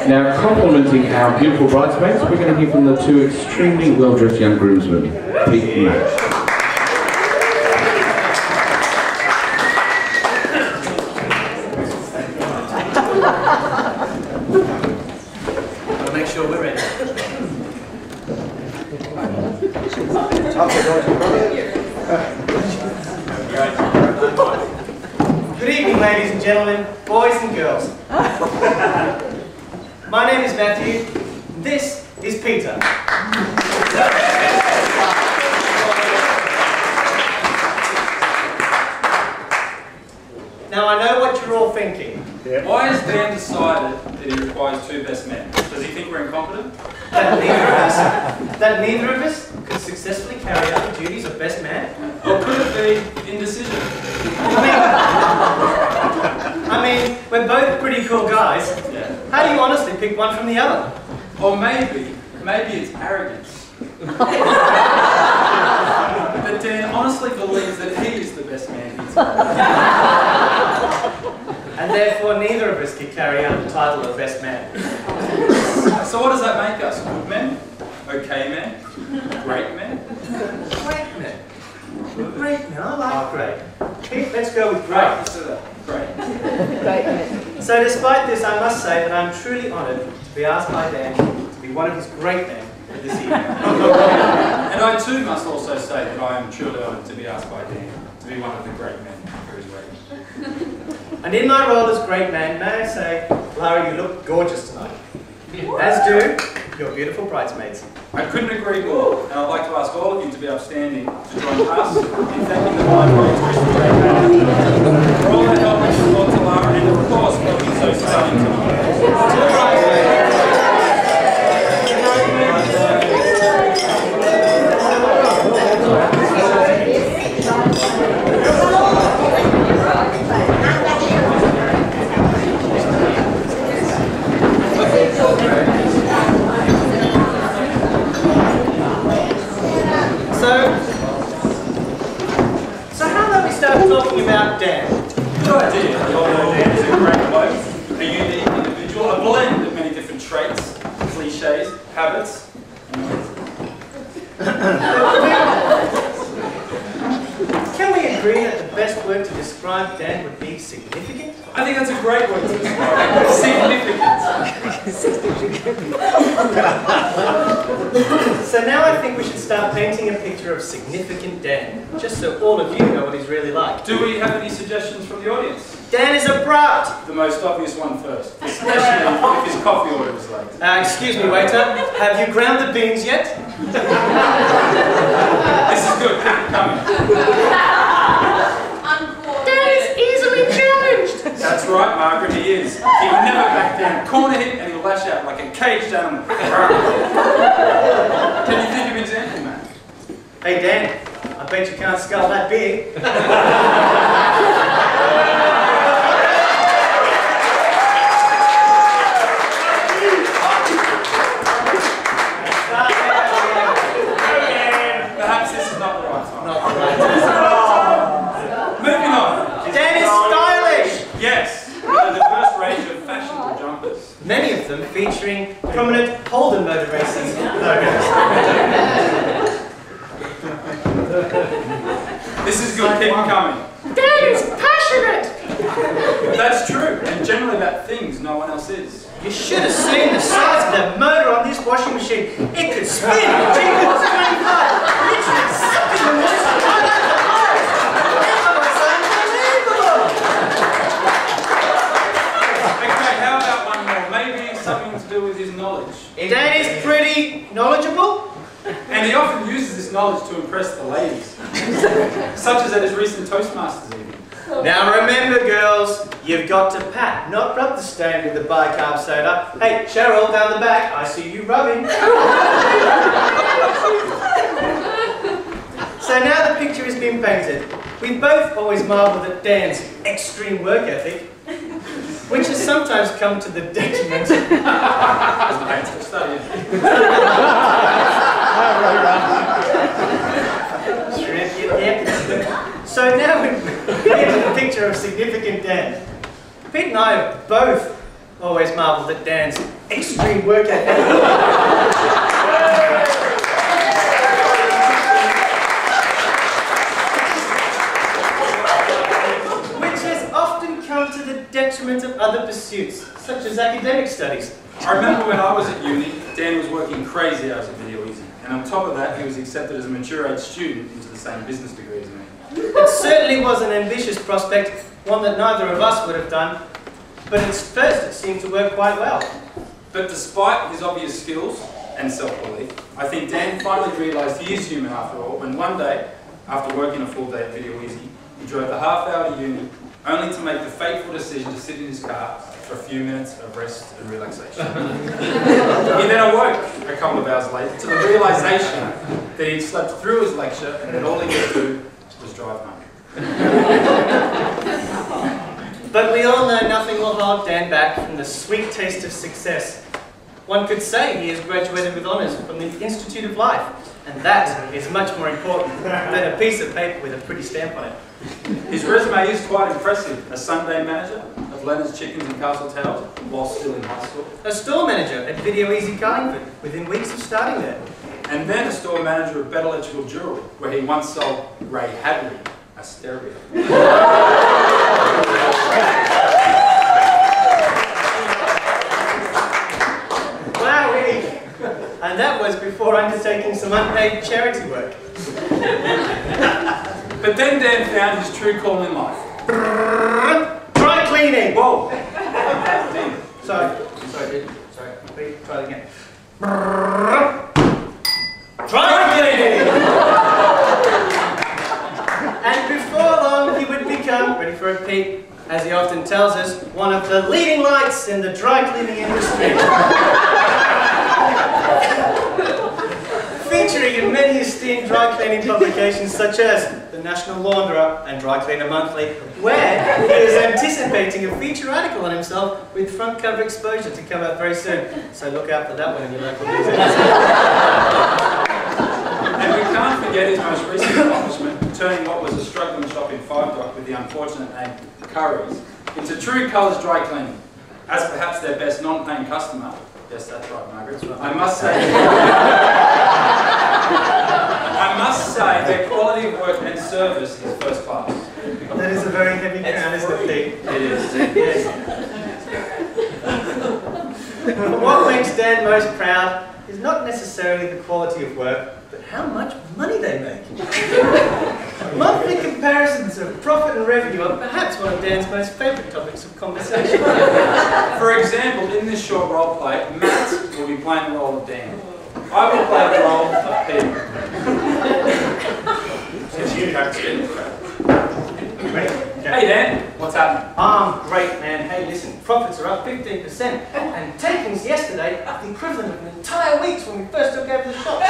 Now, complimenting our beautiful bridesmaids, we're going to hear from the two extremely well-dressed young groomsmen, Pete and Matt. I'll make sure we're ready. Good evening, ladies and gentlemen, boys and girls. My name is Matthew. This is Peter. Now I know what you're all thinking. Why has Dan decided that he requires two best men? Does he think we're incompetent? That neither of us could successfully carry out the duties of best man? Or could it be indecision? I mean, we're both pretty cool guys. Yeah. How do you honestly pick one from the other? Or maybe it's arrogance. But Dan honestly believes that he is the best man he's got. And therefore neither of us can carry out the title of best man. So what does that make us? Good men? Okay men? Great men? Great men. Great men, I like great. Pete, let's go with great. Great. So despite this, I must say that I'm truly honoured to be asked by Dan to be one of his great men this evening. And I too must also say that I am truly honoured to be asked by Dan to be one of the great men for his wedding. And in my role as great man, may I say, Lara, you look gorgeous tonight. As do your beautiful bridesmaids. I couldn't agree more, and I'd like to ask all of you to be upstanding to join us in thanking the bridesmaids for all their help and support to Lara, and of course for being so exciting tonight. To the bridesmaids. So how about we start talking about Dan? Good idea. Dan is a great bloke, a unique individual, a blend of many different traits, cliches, habits. Can we agree that the best word to describe Dan would be significant? I think that's a great word to describe. Significance. So now I think we should start painting a picture of significant Dan, just so all of you know what he's really like. Do we have any suggestions from the audience? Dan is a brat! The most obvious one first, especially if his coffee order was late. Excuse me, waiter, have you ground the beans yet? This is good, keep it coming. Dan is easily challenged! That's right, Margaret, he is. He will never back down. Corner him and he'll lash out like a caged animal. Can you think of an example, Matt? Hey Dan, I bet you can't scull that big. Perhaps this is not the right time. Moving on. Dan is stylish! Yes, with a diverse range of fashionable jumpers. Many of them featuring prominent Holden Motor Racing logos. This is good, keep it coming. Dan is passionate! That's true, and generally about things no one else is. You should have seen the size of that motor on this washing machine. It could spin at G-force 25, literally sucking the moisture right out of the clothes. It was unbelievable! Okay, how about one more? Maybe something to do with his knowledge. Dan is pretty knowledgeable. And he often uses this knowledge to impress the ladies. Such as at his recent Toastmasters evening. Now remember, girls, you've got to pat, not rub the stain with the bicarb soda. Hey, Cheryl, down the back, I see you rubbing. So now the picture has been painted. We've both always marvelled at Dan's extreme work ethic, which has sometimes come to the detriment. So now we get to the picture of significant Dan. Pete and I have both always marvelled at Dan's extreme work ethic. Which has often come to the detriment of other pursuits, such as academic studies. I remember when I was at uni, Dan was working crazy hours at Video Easy, and on top of that, he was accepted as a mature age student into the same business degree as me. It certainly was an ambitious prospect, one that neither of us would have done, but at first it seemed to work quite well. But despite his obvious skills and self-belief, I think Dan finally realised he is human after all, when one day, after working a full day at Video Easy, he drove the half hour to uni, only to make the fateful decision to sit in his car for a few minutes of rest and relaxation. He then awoke a couple of hours later to the realisation that he'd slept through his lecture and that all he could do was drive home. But we all know nothing will hold Dan back from the sweet taste of success. One could say he has graduated with honours from the Institute of Life, and that is much more important than a piece of paper with a pretty stamp on it. His resume is quite impressive. A Sunday manager of Leonard's Chickens and Castle Towers while still in high school. A store manager at Video Easy Carlingford within weeks of starting there. And then a store manager of Better Electrical Jewelry, where he once sold Ray Hadley a stereo. Wowee! And that was before undertaking some unpaid charity work. But then Dan found his true calling in life. Dry cleaning! Whoa! Sorry, dude. Sorry. Wait, try it again. Dry cleaning! And before long, he would become, ready for a peek, as he often tells us, one of the leading lights in the dry cleaning industry. Featuring in many esteemed dry cleaning publications such as the National Launderer and Dry Cleaner Monthly, where he is anticipating a feature article on himself with front cover exposure to come out very soon. So look out for that one in your local newspaper. And we can't forget his most recent accomplishment, turning what was a struggling shop in Five Dock with the unfortunate name Curry's into True Colours Dry Cleaning. As perhaps their best non-paying customer, yes, that's right, Margaret, I must say their quality of work and service is first class. That is a very heavy crown, isn't it, Pete? It is. Yes. What makes Dan most proud is not necessarily the quality of work, but how much money they make. Monthly comparisons of profit and revenue are perhaps one of Dan's most favourite topics of conversation. For example, in this short role play, Matt will be playing the role of Dan. I will play the role of Peter. Since you have to get in the crowd. Hey Dan, what's happening? Great man. Hey listen, profits are up 15% and takings yesterday are the equivalent of an entire week's when we first took over the shops.